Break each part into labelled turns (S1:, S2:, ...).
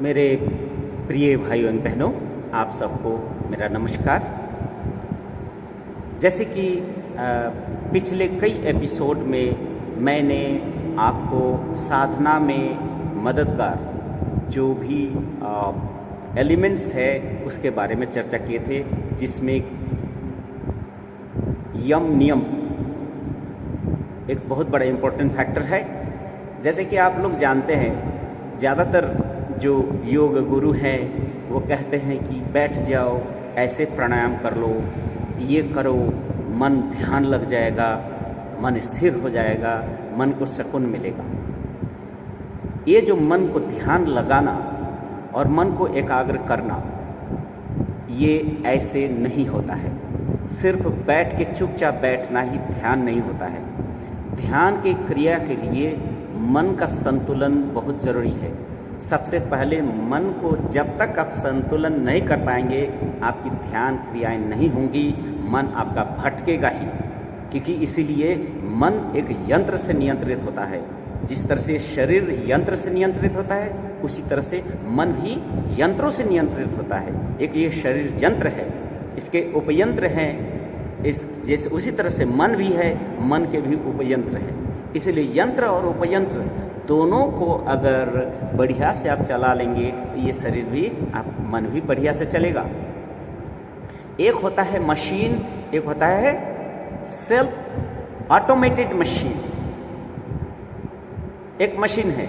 S1: मेरे प्रिय भाइयों एवं बहनों, आप सबको मेरा नमस्कार। जैसे कि पिछले कई एपिसोड में मैंने आपको साधना में मददगार जो भी एलिमेंट्स है उसके बारे में चर्चा किए थे, जिसमें यम नियम एक बहुत बड़ा इम्पोर्टेंट फैक्टर है। जैसे कि आप लोग जानते हैं, ज़्यादातर जो योग गुरु हैं वो कहते हैं कि बैठ जाओ, ऐसे प्राणायाम कर लो, ये करो, मन ध्यान लग जाएगा, मन स्थिर हो जाएगा, मन को सुकून मिलेगा। ये जो मन को ध्यान लगाना और मन को एकाग्र करना, ये ऐसे नहीं होता है। सिर्फ बैठ के चुपचाप बैठना ही ध्यान नहीं होता है। ध्यान की क्रिया के लिए मन का संतुलन बहुत ज़रूरी है। सबसे पहले मन को जब तक आप संतुलन नहीं कर पाएंगे, आपकी ध्यान क्रियाएं नहीं होंगी, मन आपका भटकेगा ही। क्योंकि इसीलिए मन एक यंत्र से नियंत्रित होता है। जिस तरह से शरीर यंत्र से नियंत्रित होता है, उसी तरह से मन भी यंत्रों से नियंत्रित होता है। एक ये शरीर यंत्र है, इसके उपयंत्र हैं, जैसे उसी तरह से मन भी है, मन के भी उपयंत्र हैं। इसलिए यंत्र और उपयंत्र दोनों को अगर बढ़िया से आप चला लेंगे, ये शरीर भी मन भी बढ़िया से चलेगा। एक होता है मशीन, एक होता है सेल्फ ऑटोमेटेड मशीन। एक मशीन है,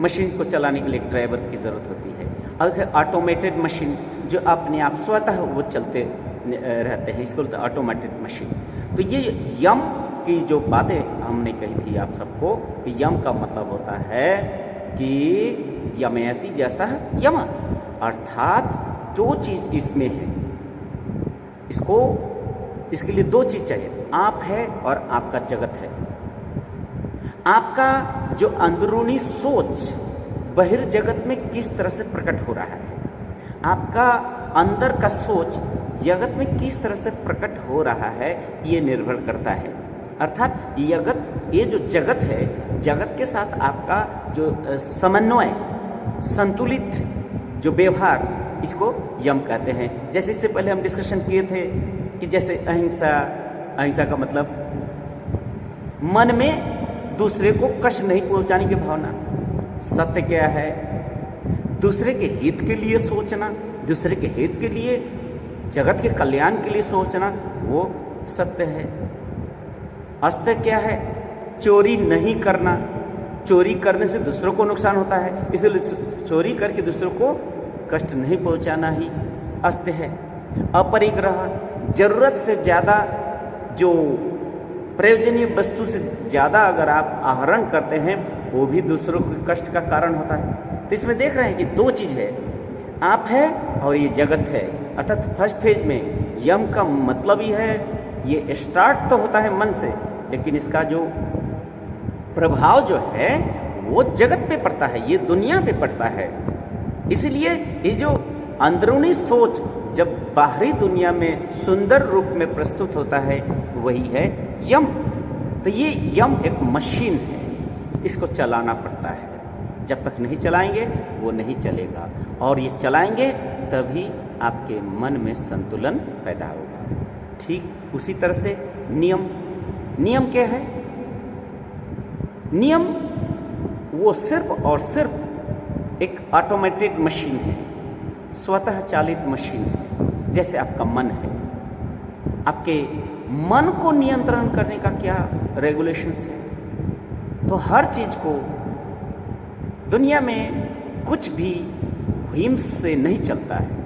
S1: मशीन को चलाने के लिए एक ड्राइवर की ज़रूरत होती है। और है ऑटोमेटेड मशीन, जो अपने आप स्वतः वो चलते रहते हैं, इसको बोलते हैं ऑटोमेटेड मशीन। तो ये यम की जो बातें हमने कही थी आप सबको, कि यम का मतलब होता है कि यमयति जैसा यम, अर्थात दो चीज इसमें है। इसके लिए दो चीज चाहिए, आप है और आपका जगत है। आपका जो अंदरूनी सोच बहिर्जगत में किस तरह से प्रकट हो रहा है, आपका अंदर का सोच जगत में किस तरह से प्रकट हो रहा है, ये निर्भर करता है। अर्थात ये जो जगत है, जगत के साथ आपका जो समन्वय, संतुलित जो व्यवहार, इसको यम कहते हैं। जैसे इससे पहले हम डिस्कशन किए थे कि जैसे अहिंसा का मतलब मन में दूसरे को कष्ट नहीं पहुंचाने की भावना। सत्य क्या है? दूसरे के हित के लिए सोचना, दूसरे के हित के लिए, जगत के कल्याण के लिए सोचना, वो सत्य है। असत्य क्या है? चोरी नहीं करना। चोरी करने से दूसरों को नुकसान होता है, इसलिए चोरी करके दूसरों को कष्ट नहीं पहुंचाना ही असत्य है। अपरिग्रह, जरूरत से ज़्यादा, जो प्रयोजनीय वस्तु से ज़्यादा अगर आप आहरण करते हैं, वो भी दूसरों को कष्ट का कारण होता है। तो इसमें देख रहे हैं कि दो चीज़ है, आप है और ये जगत है। अर्थात फर्स्ट फेज में यम का मतलब ही है, ये स्टार्ट तो होता है मन से, लेकिन इसका जो प्रभाव जो है वो जगत पे पड़ता है, ये दुनिया पे पड़ता है। इसलिए ये जो अंदरूनी सोच जब बाहरी दुनिया में सुंदर रूप में प्रस्तुत होता है, वही है यम। तो ये यम एक मशीन है, इसको चलाना पड़ता है। जब तक नहीं चलाएंगे वो नहीं चलेगा, और ये चलाएंगे तभी आपके मन में संतुलन पैदा होगा। ठीक उसी तरह से नियम क्या है? नियम वो सिर्फ और सिर्फ एक ऑटोमेटेड मशीन है, स्वतः चालित मशीन है। जैसे आपका मन है, आपके मन को नियंत्रण करने का क्या रेगुलेशंस है? तो हर चीज को, दुनिया में कुछ भी हिम्स से नहीं चलता है।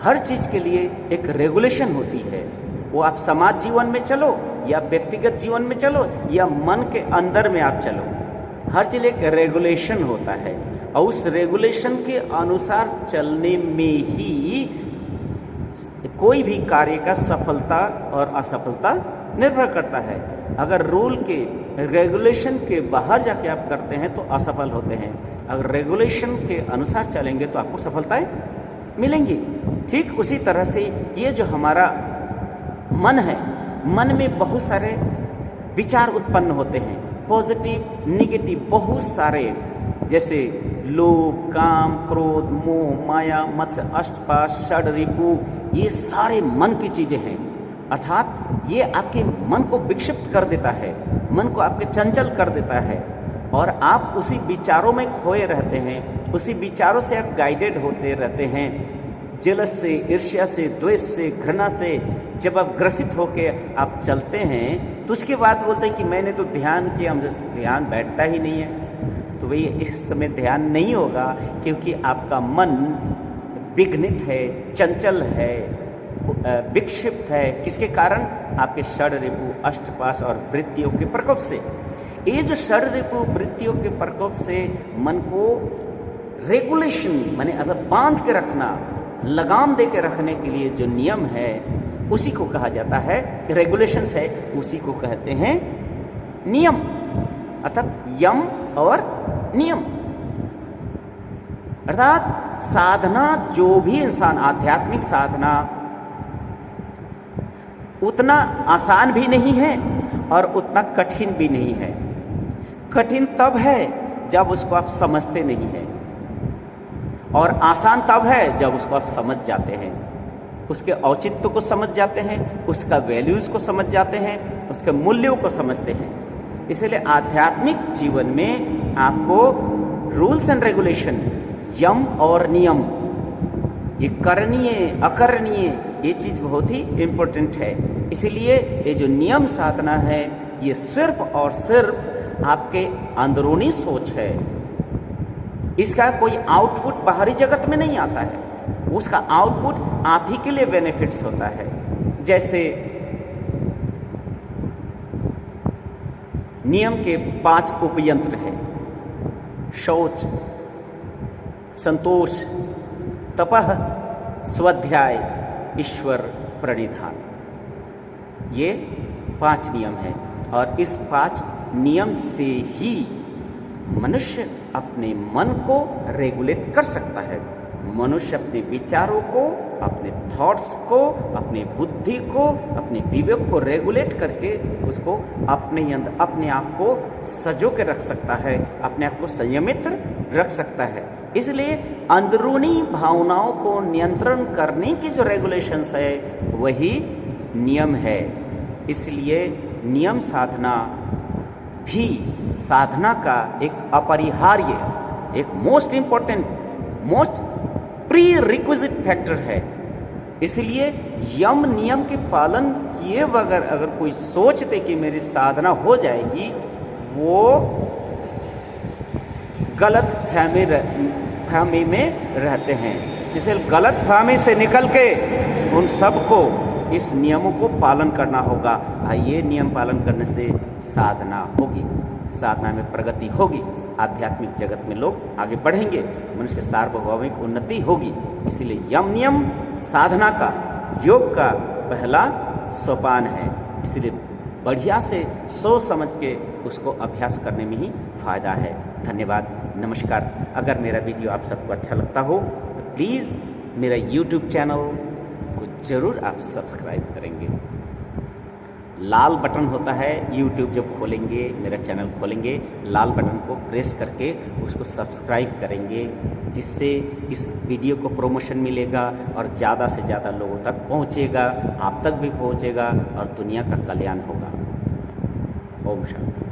S1: हर चीज के लिए एक रेगुलेशन होती है। वो आप समाज जीवन में चलो, या व्यक्तिगत जीवन में चलो, या मन के अंदर में आप चलो, हर चीज एक रेगुलेशन होता है। और उस रेगुलेशन के अनुसार चलने में ही कोई भी कार्य का सफलता और असफलता निर्भर करता है। अगर रूल के, रेगुलेशन के बाहर जाके आप करते हैं तो असफल होते हैं। अगर रेगुलेशन के अनुसार चलेंगे तो आपको सफलताएं मिलेंगी। ठीक उसी तरह से ये जो हमारा मन है, मन में बहुत सारे विचार उत्पन्न होते हैं, पॉजिटिव, नेगेटिव, बहुत सारे जैसे लोभ, काम, क्रोध, मोह, माया, मत्स्य, अष्टपाश, षड रिपु, ये सारे मन की चीज़ें हैं। अर्थात ये आपके मन को विक्षिप्त कर देता है, मन को आपके चंचल कर देता है और आप उसी विचारों में खोए रहते हैं, उसी विचारों से आप गाइडेड होते रहते हैं। जेलस से, ईर्ष्या से, द्वेष से, घृणा से जब आप ग्रसित होके आप चलते हैं तो उसके बाद बोलते हैं कि मैंने तो ध्यान किया, हमसे ध्यान बैठता ही नहीं है। तो वही इस समय ध्यान नहीं होगा क्योंकि आपका मन विघ्नित है, चंचल है, विक्षिप्त है। किसके कारण? आपके षड रिपु, अष्टपाश और वृत्तियों के प्रकोप से। ये जो षड रिपु वृत्तियों के प्रकोप से मन को रेगुलेशन माने मतलब बांध के रखना, लगाम दे के रखने के लिए जो नियम है उसी को कहा जाता है, रेगुलेशंस है, उसी को कहते हैं नियम, अर्थात यम और नियम। अर्थात साधना, जो भी इंसान आध्यात्मिक साधना उतना आसान भी नहीं है और उतना कठिन भी नहीं है। कठिन तब है जब उसको आप समझते नहीं हैं और आसान तब है जब उसको आप समझ जाते हैं, उसके औचित्य को समझ जाते हैं, उसका वैल्यूज़ को समझ जाते हैं, उसके मूल्यों को समझते हैं। इसलिए आध्यात्मिक जीवन में आपको रूल्स एंड रेगुलेशन, यम और नियम, ये करणीय अकरणीय, ये चीज़ बहुत ही इम्पोर्टेंट है। इसलिए ये जो नियम साधना है ये सिर्फ और सिर्फ आपके अंदरूनी सोच है। इसका कोई आउटपुट बाहरी जगत में नहीं आता है, उसका आउटपुट आप ही के लिए बेनिफिट्स होता है। जैसे नियम के 5 उपयंत्र हैं: शौच, संतोष, तपह, स्वाध्याय, ईश्वर प्रणिधान। ये 5 नियम हैं और इस 5 नियम से ही मनुष्य अपने मन को रेगुलेट कर सकता है। मनुष्य अपने विचारों को, अपने थॉट्स को, अपने बुद्धि को, अपने विवेक को रेगुलेट करके उसको अपने अंदर अपने आप को सजो के रख सकता है, अपने आप को संयमित रख सकता है। इसलिए अंदरूनी भावनाओं को नियंत्रण करने की जो रेगुलेशंस है वही नियम है। इसलिए नियम साधना भी साधना का एक अपरिहार्य, एक most important, most pre requisite factor है। इसलिए यम नियम के पालन किए बगैर अगर कोई सोचते कि मेरी साधना हो जाएगी, वो गलत फहमी में रहते हैं। इसलिए गलत फहमी से निकल के उन सबको इस नियमों को पालन करना होगा। ये नियम पालन करने से साधना होगी, साधना में प्रगति होगी, आध्यात्मिक जगत में लोग आगे बढ़ेंगे, मनुष्य की सार्वभौमिक उन्नति होगी। इसीलिए यम नियम साधना का, योग का पहला सोपान है। इसलिए बढ़िया से सोच समझ के उसको अभ्यास करने में ही फायदा है। धन्यवाद, नमस्कार। अगर मेरा वीडियो आप सबको अच्छा लगता हो तो प्लीज़ मेरा यूट्यूब चैनल को ज़रूर आप सब्सक्राइब करेंगे। लाल बटन होता है, यूट्यूब जब खोलेंगे, मेरा चैनल खोलेंगे, लाल बटन को प्रेस करके उसको सब्सक्राइब करेंगे, जिससे इस वीडियो को प्रमोशन मिलेगा और ज़्यादा से ज़्यादा लोगों तक पहुँचेगा, आप तक भी पहुँचेगा और दुनिया का कल्याण होगा। ओम शांति।